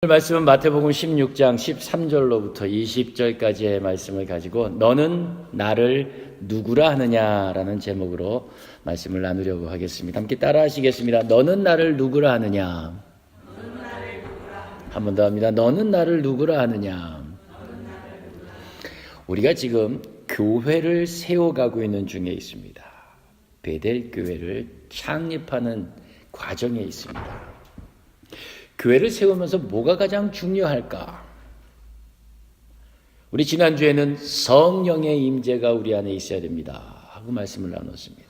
말씀은 마태복음 16장 13절로부터 20절까지의 말씀을 가지고 너는 나를 누구라 하느냐라는 제목으로 말씀을 나누려고 하겠습니다. 함께 따라 하시겠습니다. 너는 나를 누구라 하느냐. 한 번 더 합니다. 너는 나를 누구라 하느냐. 우리가 지금 교회를 세워가고 있는 중에 있습니다. 베델 교회를 창립하는 과정에 있습니다. 교회를 세우면서 뭐가 가장 중요할까? 우리 지난주에는 성령의 임재가 우리 안에 있어야 됩니다 하고 말씀을 나눴습니다.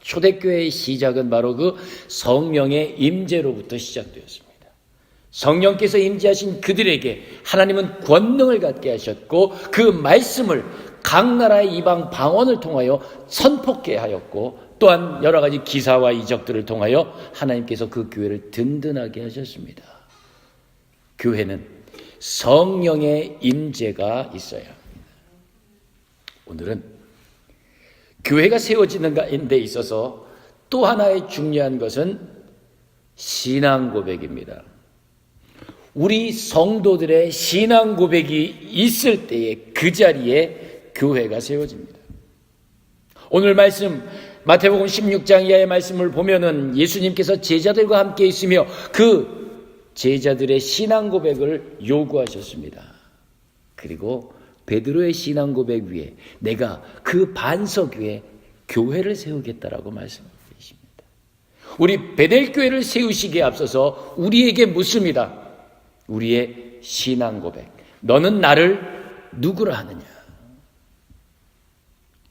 초대교회의 시작은 바로 그 성령의 임재로부터 시작되었습니다. 성령께서 임재하신 그들에게 하나님은 권능을 갖게 하셨고 그 말씀을 각 나라의 이방 방언을 통하여 선포케 하였고 또한 여러 가지 기사와 이적들을 통하여 하나님께서 그 교회를 든든하게 하셨습니다. 교회는 성령의 임재가 있어야 합니다. 오늘은 교회가 세워지는 데 있어서 또 하나의 중요한 것은 신앙 고백입니다. 우리 성도들의 신앙 고백이 있을 때에 그 자리에 교회가 세워집니다. 오늘 말씀 마태복음 16장 이하의 말씀을 보면은 예수님께서 제자들과 함께 있으며 그 제자들의 신앙 고백을 요구하셨습니다. 그리고 베드로의 신앙 고백 위에 내가 그 반석 위에 교회를 세우겠다라고 말씀하고 계십니다. 우리 베델 교회를 세우시기에 앞서서 우리에게 묻습니다. 우리의 신앙 고백. 너는 나를 누구라 하느냐?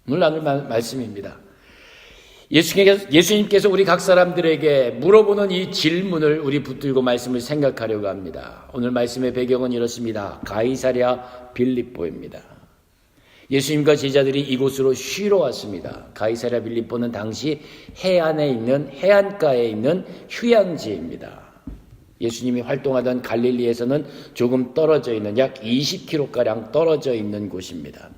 오늘 나눌 말씀입니다. 예수님께서 우리 각 사람들에게 물어보는 이 질문을 우리 붙들고 말씀을 생각하려고 합니다. 오늘 말씀의 배경은 이렇습니다. 가이사랴 빌립보입니다. 예수님과 제자들이 이곳으로 쉬러 왔습니다. 가이사랴 빌립보는 당시 해안에 있는 해안가에 있는 휴양지입니다. 예수님이 활동하던 갈릴리에서는 조금 떨어져 있는 약 20km가량 떨어져 있는 곳입니다.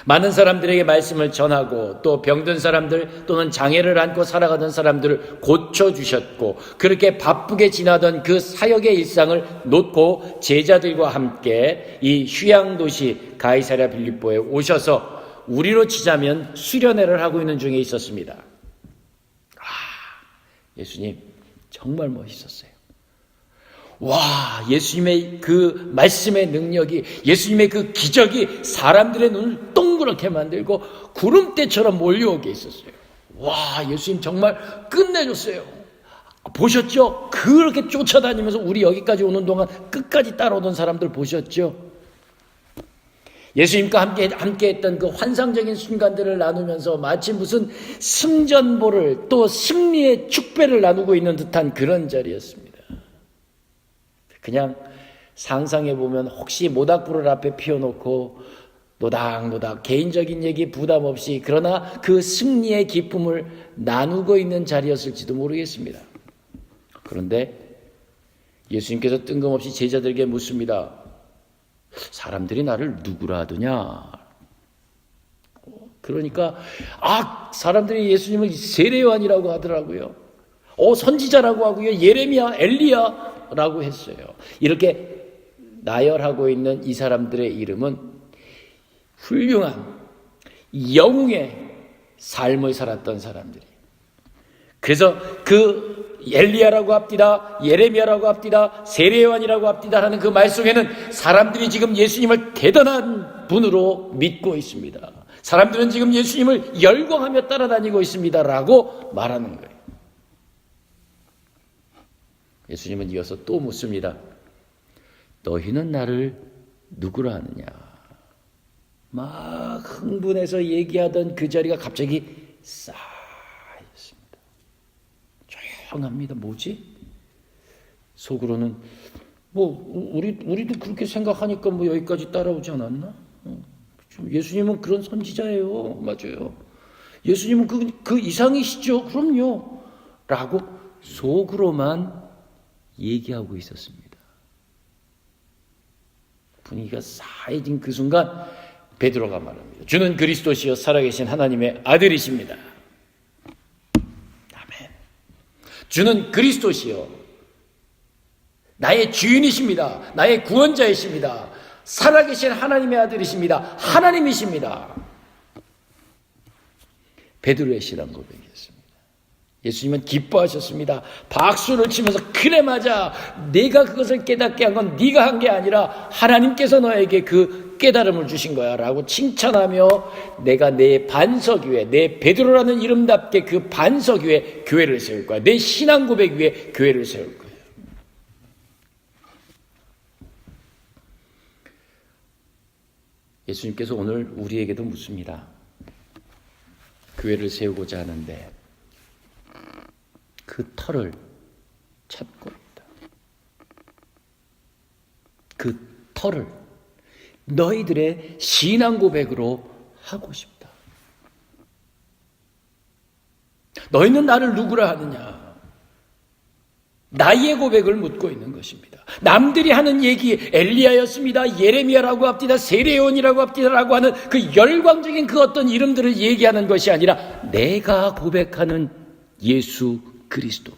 많은 사람들에게 말씀을 전하고 또 병든 사람들 또는 장애를 안고 살아가던 사람들을 고쳐주셨고 그렇게 바쁘게 지나던 그 사역의 일상을 놓고 제자들과 함께 이 휴양도시 가이사랴 빌립보에 오셔서 우리로 치자면 수련회를 하고 있는 중에 있었습니다. 예수님 정말 멋있었어요. 와, 예수님의 그 말씀의 능력이, 예수님의 그 기적이 사람들의 눈을 동그랗게 만들고 구름대처럼 몰려오게 있었어요. 와, 예수님 정말 끝내줬어요. 보셨죠? 그렇게 쫓아다니면서 우리 여기까지 오는 동안 끝까지 따라오던 사람들 보셨죠? 예수님과 함께 했던 그 환상적인 순간들을 나누면서 마치 무슨 승전보를 또 승리의 축배를 나누고 있는 듯한 그런 자리였습니다. 그냥 상상해보면 혹시 모닥불을 앞에 피워놓고 노닥노닥 개인적인 얘기 부담 없이 그러나 그 승리의 기쁨을 나누고 있는 자리였을지도 모르겠습니다. 그런데 예수님께서 뜬금없이 제자들에게 묻습니다. 사람들이 나를 누구라 하더냐? 그러니까 사람들이 예수님을 세례요한이라고 하더라고요. 선지자라고 하고요. 예레미야, 엘리야라고 했어요. 이렇게 나열하고 있는 이 사람들의 이름은 훌륭한 영웅의 삶을 살았던 사람들이에요. 그래서 그 엘리야라고 합디다, 예레미야라고 합디다, 세례요한이라고 합디다 하는 그 말 속에는 사람들이 지금 예수님을 대단한 분으로 믿고 있습니다. 사람들은 지금 예수님을 열광하며 따라다니고 있습니다라고 말하는 거예요. 예수님은 이어서 또 묻습니다. 너희는 나를 누구라 하느냐? 막 흥분해서 얘기하던 그 자리가 갑자기 싸했습니다. 조용합니다. 뭐지? 속으로는 우리도 그렇게 생각하니까 여기까지 따라오지 않았나? 예수님은 그런 선지자예요. 맞아요. 예수님은 그 이상이시죠. 그럼요. 라고 속으로만 얘기하고 있었습니다. 분위기가 싸해진 그 순간 베드로가 말합니다. 주는 그리스도시요 살아계신 하나님의 아들이십니다. 아멘. 주는 그리스도시요 나의 주인이십니다. 나의 구원자이십니다. 살아계신 하나님의 아들이십니다. 하나님이십니다. 베드로의 신앙 고백이었습니다. 예수님은 기뻐하셨습니다. 박수를 치면서 그래 맞아. 내가 그것을 깨닫게 한 건 네가 한 게 아니라 하나님께서 너에게 그 깨달음을 주신 거야 라고 칭찬하며 내가 내 반석 위에, 내 베드로라는 이름답게 그 반석 위에 교회를 세울 거야. 내 신앙 고백 위에 교회를 세울 거야. 예수님께서 오늘 우리에게도 묻습니다. 교회를 세우고자 하는데 그 터를 찾고 있다. 그 터를 너희들의 신앙 고백으로 하고 싶다. 너희는 나를 누구라 하느냐? 나의 고백을 묻고 있는 것입니다. 남들이 하는 얘기 엘리야였습니다. 예레미야라고 합디다. 세례요원이라고 합디다라고 하는 그 열광적인 그 어떤 이름들을 얘기하는 것이 아니라 내가 고백하는 예수 그리스도.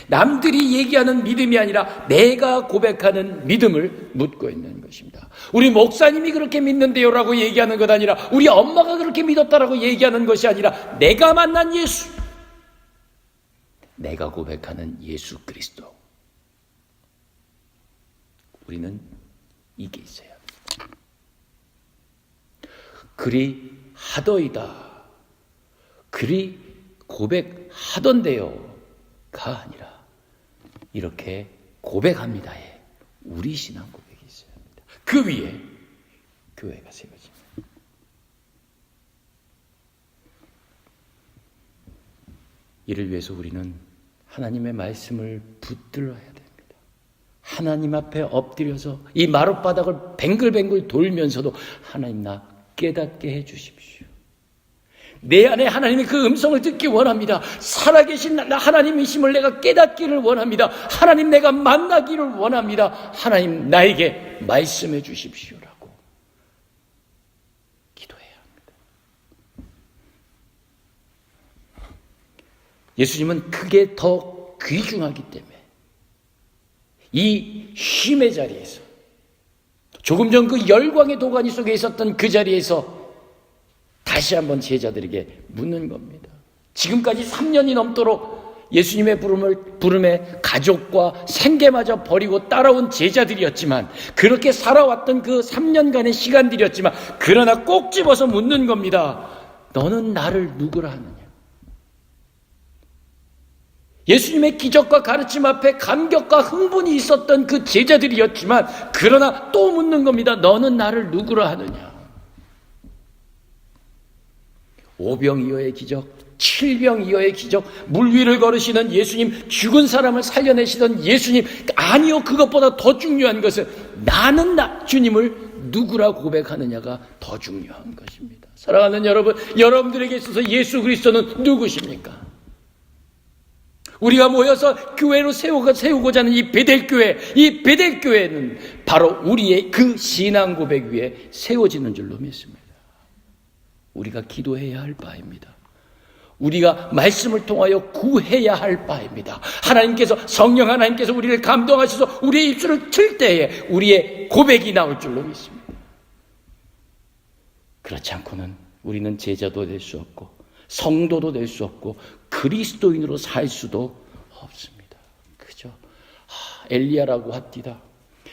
남들이 얘기하는 믿음이 아니라 내가 고백하는 믿음을 묻고 있는 것입니다. 우리 목사님이 그렇게 믿는데요라고 얘기하는 것 아니라 우리 엄마가 그렇게 믿었다라고 얘기하는 것이 아니라 내가 만난 예수. 내가 고백하는 예수 그리스도. 우리는 이게 있어야 합니다. 그리 하더이다. 그리 고백하던데요가 아니라 이렇게 고백합니다에 우리 신앙 고백이 있어야 합니다. 그 위에 교회가 세워집니다. 이를 위해서 우리는 하나님의 말씀을 붙들어야 됩니다. 하나님 앞에 엎드려서 이 마룻바닥을 뱅글뱅글 돌면서도 하나님 나 깨닫게 해 주십시오. 내 안에 하나님의 그 음성을 듣기 원합니다. 살아계신 하나님이심을 내가 깨닫기를 원합니다. 하나님 내가 만나기를 원합니다. 하나님 나에게 말씀해 주십시오라고 기도해야 합니다. 예수님은 그게 더 귀중하기 때문에 이 쉼의 자리에서 조금 전 그 열광의 도가니 속에 있었던 그 자리에서 다시 한번 제자들에게 묻는 겁니다. 지금까지 3년이 넘도록 예수님의 부름에 가족과 생계마저 버리고 따라온 제자들이었지만 그렇게 살아왔던 그 3년간의 시간들이었지만 그러나 꼭 집어서 묻는 겁니다. 너는 나를 누구라 하느냐? 예수님의 기적과 가르침 앞에 감격과 흥분이 있었던 그 제자들이었지만 그러나 또 묻는 겁니다. 너는 나를 누구라 하느냐? 5병 이어의 기적, 7병 이어의 기적, 물 위를 걸으시는 예수님, 죽은 사람을 살려내시던 예수님, 아니요, 그것보다 더 중요한 것은 나는 주님을 누구라 고백하느냐가 더 중요한 것입니다. 사랑하는 여러분, 여러분들에게 있어서 예수 그리스도는 누구십니까? 우리가 모여서 교회로 세우고자 하는 이 베델교회, 이 베델교회는 바로 우리의 그 신앙 고백 위에 세워지는 줄로 믿습니다. 우리가 기도해야 할 바입니다. 우리가 말씀을 통하여 구해야 할 바입니다. 성령 하나님께서 우리를 감동하셔서 우리의 입술을 틀 때에 우리의 고백이 나올 줄로 믿습니다. 그렇지 않고는 우리는 제자도 될 수 없고 성도도 될 수 없고 그리스도인으로 살 수도 없습니다. 그죠? 엘리야라고 합디다.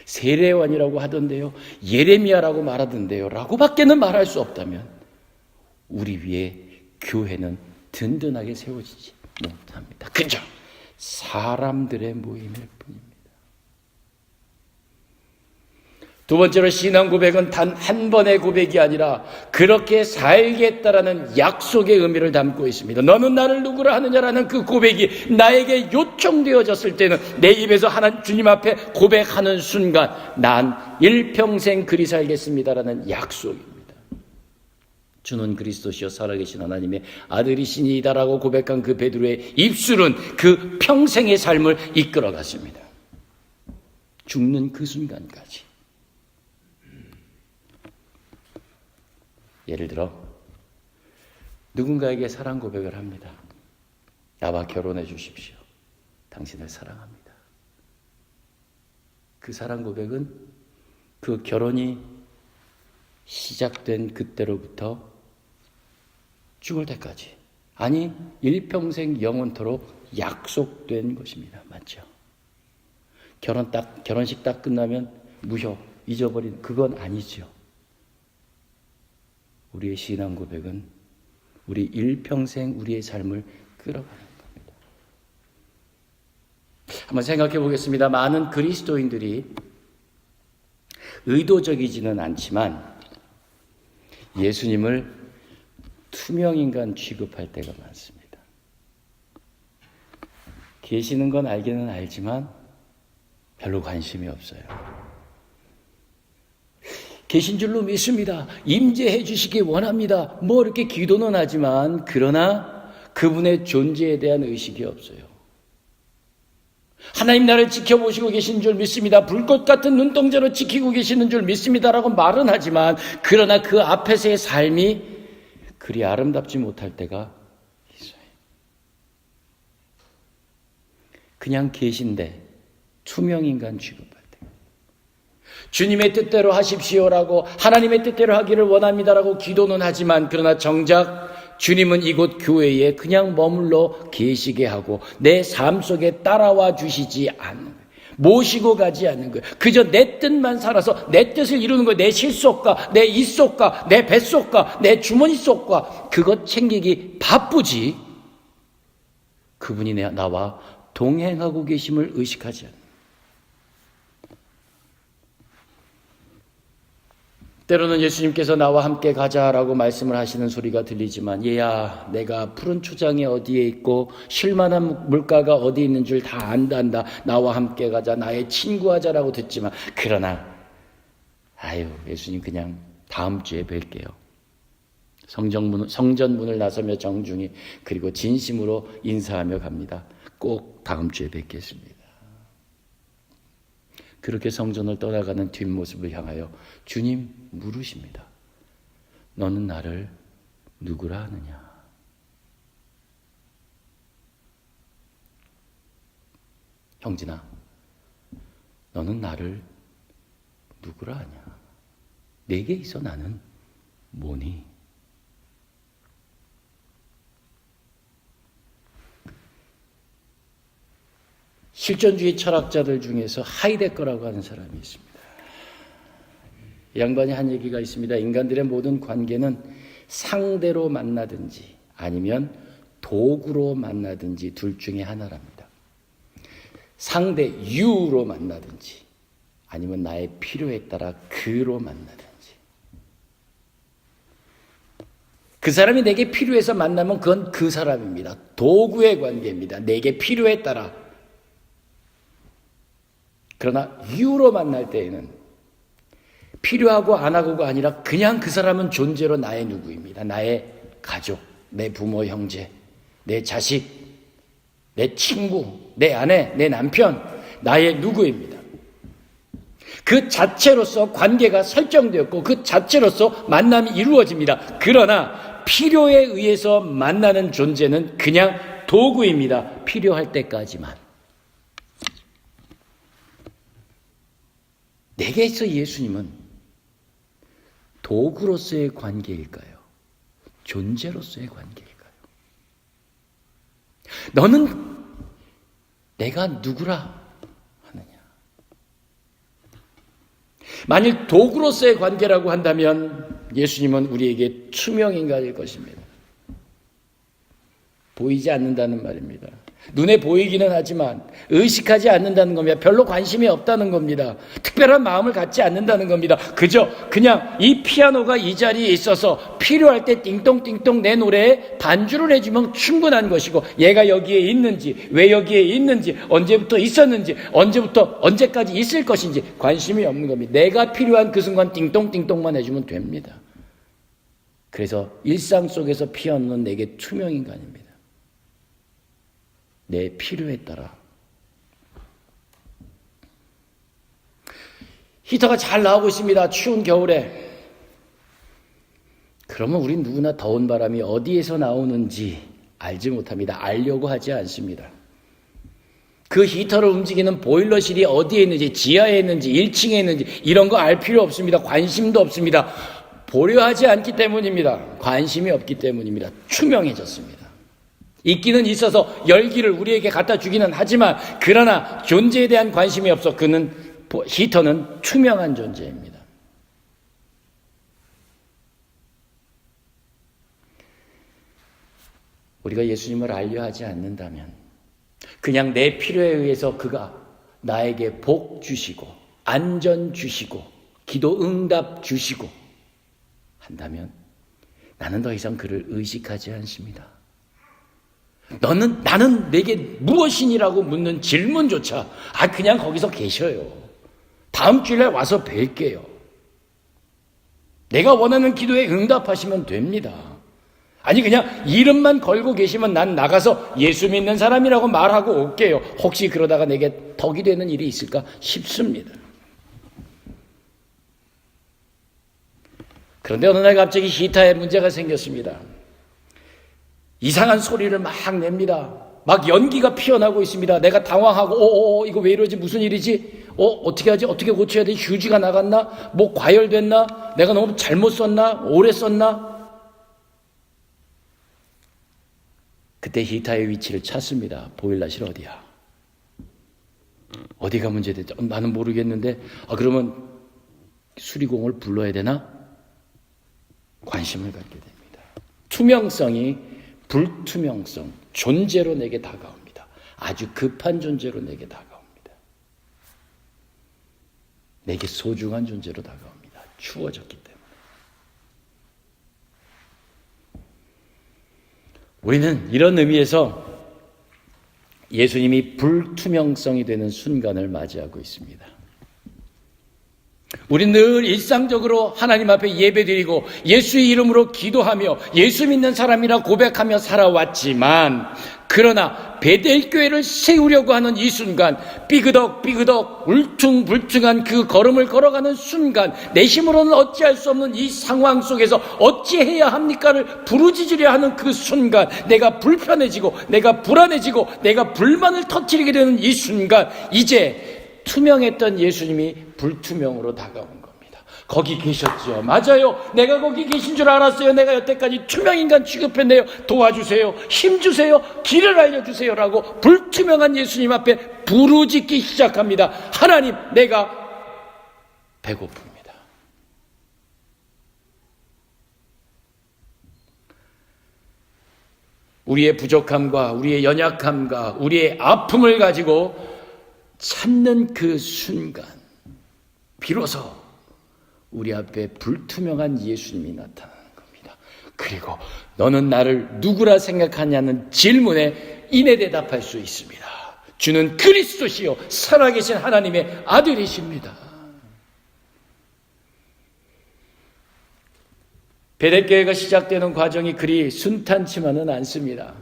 세례요한이라고 하던데요. 예레미야라고 말하던데요. 라고 밖에는 말할 수 없다면 우리 위에 교회는 든든하게 세워지지 못합니다. 그저 사람들의 모임일 뿐입니다. 두 번째로 신앙 고백은 단 한 번의 고백이 아니라 그렇게 살겠다라는 약속의 의미를 담고 있습니다. 너는 나를 누구라 하느냐라는 그 고백이 나에게 요청되어졌을 때는 내 입에서 주님 앞에 고백하는 순간 난 일평생 그리 살겠습니다라는 약속입니다. 주는 그리스도시요 살아계신 하나님의 아들이시니이다라고 고백한 그 베드로의 입술은 그 평생의 삶을 이끌어갔습니다. 죽는 그 순간까지. 예를 들어 누군가에게 사랑 고백을 합니다. 나와 결혼해 주십시오. 당신을 사랑합니다. 그 사랑 고백은 그 결혼이 시작된 그때로부터 죽을 때까지, 아니 일평생 영원토록 약속된 것입니다. 맞죠? 결혼식 딱 끝나면 무효, 잊어버린, 그건 아니죠. 우리의 신앙 고백은 우리 일평생 우리의 삶을 끌어가는 겁니다. 한번 생각해 보겠습니다. 많은 그리스도인들이 의도적이지는 않지만 예수님을 투명인간 취급할 때가 많습니다. 계시는 건 알기는 알지만 별로 관심이 없어요. 계신 줄로 믿습니다. 임재해 주시기 원합니다. 뭐 이렇게 기도는 하지만 그러나 그분의 존재에 대한 의식이 없어요. 하나님 나를 지켜보시고 계신 줄 믿습니다. 불꽃 같은 눈동자로 지키고 계시는 줄 믿습니다라고 말은 하지만 그러나 그 앞에서의 삶이 그리 아름답지 못할 때가 있어요. 그냥 계신데 투명인간 취급할 때, 주님의 뜻대로 하십시오라고, 하나님의 뜻대로 하기를 원합니다라고 기도는 하지만 그러나 정작 주님은 이곳 교회에 그냥 머물러 계시게 하고 내 삶 속에 따라와 주시지 않는 거예요. 모시고 가지 않는 거예요. 그저 내 뜻만 살아서 내 뜻을 이루는 거예요. 내 실속과 내 입속과 내 뱃속과 내 주머니 속과 그것 챙기기 바쁘지, 그분이 나와 동행하고 계심을 의식하지 않는. 때로는 예수님께서 나와 함께 가자라고 말씀을 하시는 소리가 들리지만, 얘야, 내가 푸른 초장이 어디에 있고 쉴만한 물가가 어디 있는 줄 다 안단다. 나와 함께 가자, 나의 친구하자라고 듣지만, 그러나 예수님 그냥 다음 주에 뵐게요. 성전문을 나서며 정중히 그리고 진심으로 인사하며 갑니다. 꼭 다음 주에 뵙겠습니다. 그렇게 성전을 떠나가는 뒷모습을 향하여 주님 물으십니다. 너는 나를 누구라 하느냐? 형진아, 너는 나를 누구라 하냐? 내게 있어 나는 뭐니? 실존주의 철학자들 중에서 하이데거라고 하는 사람이 있습니다. 이 양반이 한 얘기가 있습니다. 인간들의 모든 관계는 상대로 만나든지 아니면 도구로 만나든지 둘 중에 하나랍니다. 상대 유로 만나든지 아니면 나의 필요에 따라 그로 만나든지. 그 사람이 내게 필요해서 만나면 그건 그 사람입니다. 도구의 관계입니다. 내게 필요에 따라. 그러나 유로 만날 때에는 필요하고 안 하고가 아니라 그냥 그 사람은 존재로 나의 누구입니다. 나의 가족, 내 부모, 형제, 내 자식, 내 친구, 내 아내, 내 남편, 나의 누구입니다. 그 자체로서 관계가 설정되었고 그 자체로서 만남이 이루어집니다. 그러나 필요에 의해서 만나는 존재는 그냥 도구입니다. 필요할 때까지만. 내게 있어 예수님은 도구로서의 관계일까요? 존재로서의 관계일까요? 너는 내가 누구라 하느냐? 만일 도구로서의 관계라고 한다면 예수님은 우리에게 투명인간일 것입니다. 보이지 않는다는 말입니다. 눈에 보이기는 하지만 의식하지 않는다는 겁니다. 별로 관심이 없다는 겁니다. 특별한 마음을 갖지 않는다는 겁니다. 그냥 이 피아노가 이 자리에 있어서 필요할 때 띵동띵동 내 노래에 반주를 해주면 충분한 것이고, 얘가 여기에 있는지, 왜 여기에 있는지, 언제부터 있었는지, 언제까지 있을 것인지 관심이 없는 겁니다. 내가 필요한 그 순간 띵동띵동만 해주면 됩니다. 그래서 일상 속에서 피아노는 내게 투명인간입니다. 내 필요에 따라. 히터가 잘 나오고 있습니다. 추운 겨울에. 그러면 우린 누구나 더운 바람이 어디에서 나오는지 알지 못합니다. 알려고 하지 않습니다. 그 히터를 움직이는 보일러실이 어디에 있는지, 지하에 있는지, 1층에 있는지 이런 거 알 필요 없습니다. 관심도 없습니다. 보려 하지 않기 때문입니다. 관심이 없기 때문입니다. 투명해졌습니다. 있기는 있어서 열기를 우리에게 갖다 주기는 하지만 그러나 존재에 대한 관심이 없어. 히터는 투명한 존재입니다. 우리가 예수님을 알려 하지 않는다면 그냥 내 필요에 의해서 그가 나에게 복 주시고 안전 주시고 기도 응답 주시고 한다면 나는 더 이상 그를 의식하지 않습니다. 나는 내게 무엇이니라고 묻는 질문조차 그냥 거기서 계셔요. 다음 주일에 와서 뵐게요. 내가 원하는 기도에 응답하시면 됩니다. 아니 그냥 이름만 걸고 계시면 난 나가서 예수 믿는 사람이라고 말하고 올게요. 혹시 그러다가 내게 덕이 되는 일이 있을까 싶습니다. 그런데 어느 날 갑자기 히터에 문제가 생겼습니다. 이상한 소리를 막 냅니다. 막 연기가 피어나고 있습니다. 내가 당황하고 이거 왜 이러지? 무슨 일이지? 어떻게 하지? 어떻게 고쳐야 돼? 휴지가 나갔나? 뭐 과열됐나? 내가 너무 잘못 썼나? 오래 썼나? 그때 히터의 위치를 찾습니다. 보일러실 어디야? 어디가 문제됐죠? 나는 모르겠는데 그러면 수리공을 불러야 되나? 관심을 갖게 됩니다. 투명성이 불투명성, 존재로 내게 다가옵니다. 아주 급한 존재로 내게 다가옵니다. 내게 소중한 존재로 다가옵니다. 추워졌기 때문에. 우리는 이런 의미에서 예수님이 불투명성이 되는 순간을 맞이하고 있습니다. 우리는 늘 일상적으로 하나님 앞에 예배드리고 예수의 이름으로 기도하며 예수 믿는 사람이라 고백하며 살아왔지만 그러나 베델교회를 세우려고 하는 이 순간 삐그덕 울퉁불퉁한 그 걸음을 걸어가는 순간 내 힘으로는 어찌할 수 없는 이 상황 속에서 어찌해야 합니까를 부르짖으려 하는 그 순간 내가 불편해지고 내가 불안해지고 내가 불만을 터뜨리게 되는 이 순간 이제 투명했던 예수님이 불투명으로 다가온 겁니다. 거기 계셨죠. 맞아요. 내가 거기 계신 줄 알았어요. 내가 여태까지 투명인간 취급했네요. 도와주세요. 힘주세요. 길을 알려주세요. 라고 불투명한 예수님 앞에 부르짖기 시작합니다. 하나님, 내가 배고픕니다. 우리의 부족함과 우리의 연약함과 우리의 아픔을 가지고 찾는 그 순간 비로소 우리 앞에 불투명한 예수님이 나타나는 겁니다. 그리고 너는 나를 누구라 생각하냐는 질문에 이내 대답할 수 있습니다. 주는 그리스도시요 살아계신 하나님의 아들이십니다. 베델교회가 시작되는 과정이 그리 순탄치만은 않습니다.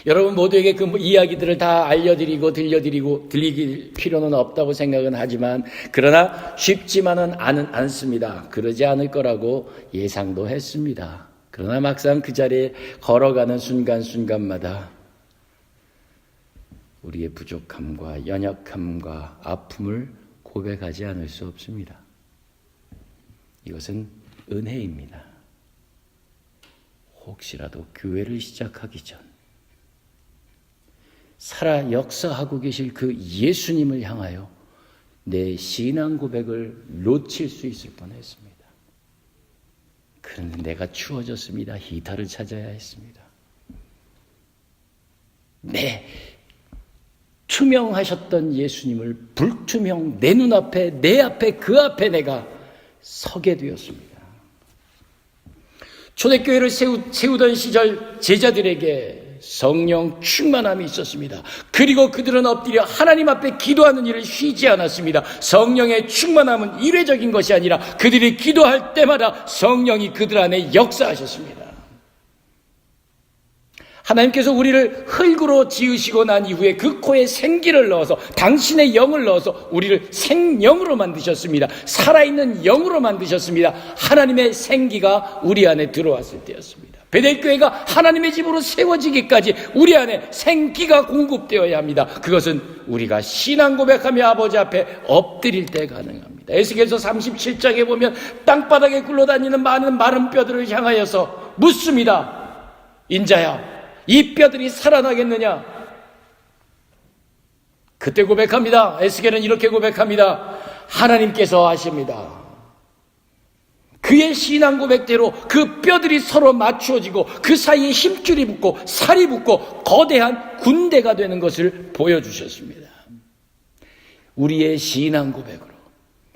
여러분 모두에게 그 이야기들을 다 알려드리고 들리길 필요는 없다고 생각은 하지만 그러나 쉽지만은 않습니다. 그러지 않을 거라고 예상도 했습니다. 그러나 막상 그 자리에 걸어가는 순간순간마다 우리의 부족함과 연약함과 아픔을 고백하지 않을 수 없습니다. 이것은 은혜입니다. 혹시라도 교회를 시작하기 전 살아 역사하고 계실 그 예수님을 향하여 내 신앙 고백을 놓칠 수 있을 뻔했습니다. 그런데 내가 추워졌습니다. 히터를 찾아야 했습니다. 투명하셨던 예수님을 불투명 내 눈앞에 내 앞에 그 앞에 내가 서게 되었습니다. 초대교회를 세우던 시절 제자들에게 성령 충만함이 있었습니다. 그리고 그들은 엎드려 하나님 앞에 기도하는 일을 쉬지 않았습니다. 성령의 충만함은 일회적인 것이 아니라 그들이 기도할 때마다 성령이 그들 안에 역사하셨습니다. 하나님께서 우리를 흙으로 지으시고 난 이후에 그 코에 생기를 넣어서 당신의 영을 넣어서 우리를 생영으로 만드셨습니다. 살아있는 영으로 만드셨습니다. 하나님의 생기가 우리 안에 들어왔을 때였습니다. 베델교회가 하나님의 집으로 세워지기까지 우리 안에 생기가 공급되어야 합니다. 그것은 우리가 신앙 고백하며 아버지 앞에 엎드릴 때 가능합니다. 에스겔서 37장에 보면 땅바닥에 굴러다니는 많은 마른 뼈들을 향하여서 묻습니다. 인자야, 이 뼈들이 살아나겠느냐? 그때 고백합니다. 에스겔은 이렇게 고백합니다. 하나님께서 하십니다. 그의 신앙 고백대로 그 뼈들이 서로 맞추어지고 그 사이에 힘줄이 붙고 살이 붙고 거대한 군대가 되는 것을 보여주셨습니다. 우리의 신앙 고백으로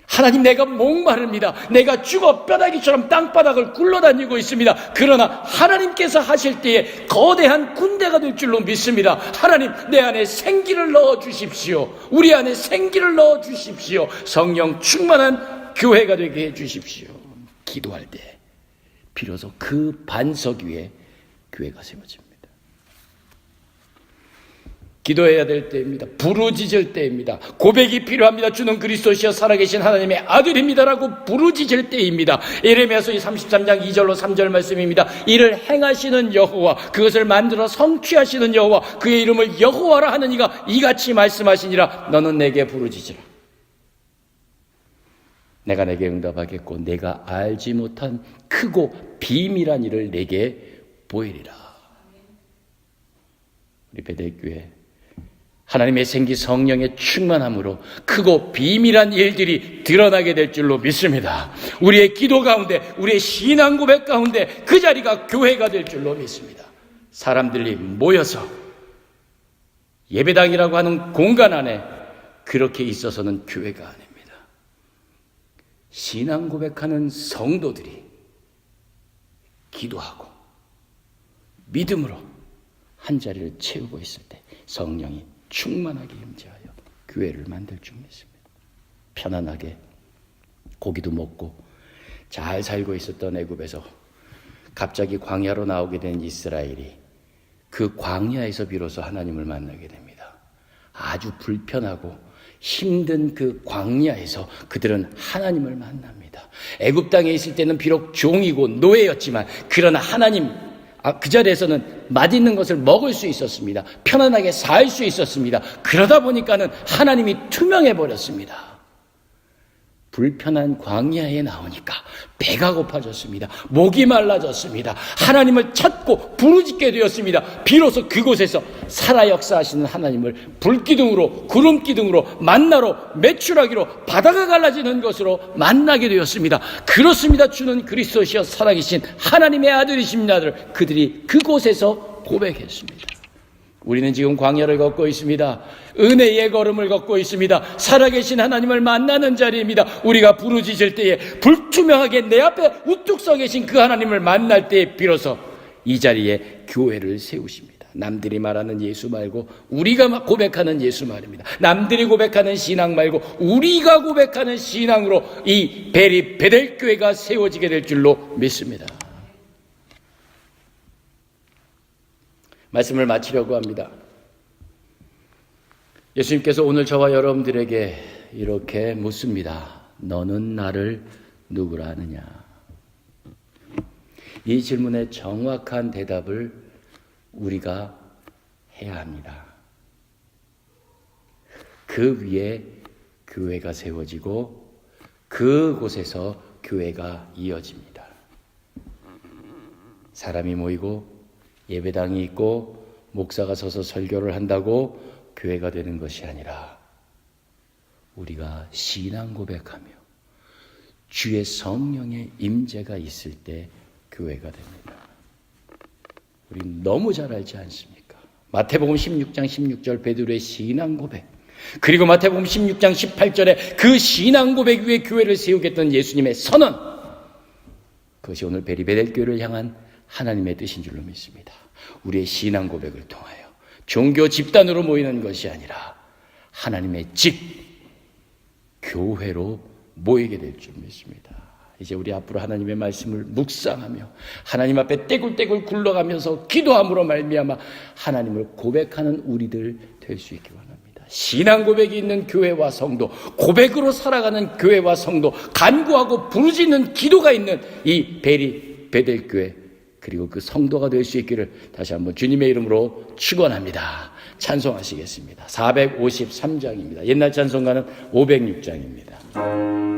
하나님, 내가 목마릅니다. 내가 죽어 뼈다귀처럼 땅바닥을 굴러다니고 있습니다. 그러나 하나님께서 하실 때에 거대한 군대가 될 줄로 믿습니다. 하나님, 내 안에 생기를 넣어주십시오. 우리 안에 생기를 넣어주십시오. 성령 충만한 교회가 되게 해주십시오. 기도할 때 비로소 그 반석 위에 교회가 세워집니다. 기도해야 될 때입니다. 부르짖을 때입니다. 고백이 필요합니다. 주는 그리스도시여 살아계신 하나님의 아들입니다라고 부르짖을 때입니다. 예레미야서 33장 2절로 3절 말씀입니다. 이를 행하시는 여호와, 그것을 만들어 성취하시는 여호와, 그의 이름을 여호와라 하는 이가 이같이 말씀하시니라. 너는 내게 부르짖으라. 내가 내게 응답하겠고 내가 알지 못한 크고 비밀한 일을 내게 보이리라. 우리 베델교회 하나님의 생기 성령의 충만함으로 크고 비밀한 일들이 드러나게 될 줄로 믿습니다. 우리의 기도 가운데, 우리의 신앙 고백 가운데 그 자리가 교회가 될 줄로 믿습니다. 사람들이 모여서 예배당이라고 하는 공간 안에 그렇게 있어서는 교회가 아닙니다. 신앙 고백하는 성도들이 기도하고 믿음으로 한 자리를 채우고 있을 때 성령이 충만하게 임재하여 교회를 만들 줄 믿습니다. 편안하게 고기도 먹고 잘 살고 있었던 애굽에서 갑자기 광야로 나오게 된 이스라엘이 그 광야에서 비로소 하나님을 만나게 됩니다. 아주 불편하고 힘든 그 광야에서 그들은 하나님을 만납니다. 애굽 땅에 있을 때는 비록 종이고 노예였지만 그러나 하나님, 그 자리에서는 맛있는 것을 먹을 수 있었습니다. 편안하게 살 수 있었습니다. 그러다 보니까는 하나님이 투명해 버렸습니다. 불편한 광야에 나오니까 배가 고파졌습니다. 목이 말라졌습니다. 하나님을 찾고 부르짖게 되었습니다. 비로소 그곳에서 살아 역사하시는 하나님을 불기둥으로, 구름기둥으로, 만나로, 메추라기로, 바다가 갈라지는 것으로 만나게 되었습니다. 그렇습니다. 주는 그리스도시여 살아계신 하나님의 아들이십니다를 그들이 그곳에서 고백했습니다. 우리는 지금 광야를 걷고 있습니다. 은혜의 걸음을 걷고 있습니다. 살아계신 하나님을 만나는 자리입니다. 우리가 부르짖을 때에 불투명하게 내 앞에 우뚝 서 계신 그 하나님을 만날 때에 비로소 이 자리에 교회를 세우십니다. 남들이 말하는 예수 말고 우리가 고백하는 예수 말입니다. 남들이 고백하는 신앙 말고 우리가 고백하는 신앙으로 이 베델교회가 세워지게 될 줄로 믿습니다. 말씀을 마치려고 합니다. 예수님께서 오늘 저와 여러분들에게 이렇게 묻습니다. 너는 나를 누구라 하느냐? 이 질문에 정확한 대답을 우리가 해야 합니다. 그 위에 교회가 세워지고 그곳에서 교회가 이어집니다. 사람이 모이고 예배당이 있고 목사가 서서 설교를 한다고 교회가 되는 것이 아니라 우리가 신앙 고백하며 주의 성령의 임재가 있을 때 교회가 됩니다. 우리 너무 잘 알지 않습니까? 마태복음 16장 16절 베드로의 신앙 고백, 그리고 마태복음 16장 18절에 그 신앙 고백 위에 교회를 세우겠다는 예수님의 선언, 그것이 오늘 베델교회를 향한 하나님의 뜻인 줄로 믿습니다. 우리의 신앙 고백을 통하여 종교 집단으로 모이는 것이 아니라 하나님의 집, 교회로 모이게 될 줄 믿습니다. 이제 우리 앞으로 하나님의 말씀을 묵상하며 하나님 앞에 떼굴떼굴 굴러가면서 기도함으로 말미암아 하나님을 고백하는 우리들 될 수 있기 원합니다. 신앙 고백이 있는 교회와 성도, 고백으로 살아가는 교회와 성도, 간구하고 부르짖는 기도가 있는 이 베델교회, 그리고 그 성도가 될 수 있기를 다시 한번 주님의 이름으로 축원합니다. 찬송하시겠습니다. 453장입니다. 옛날 찬송가는 506장입니다.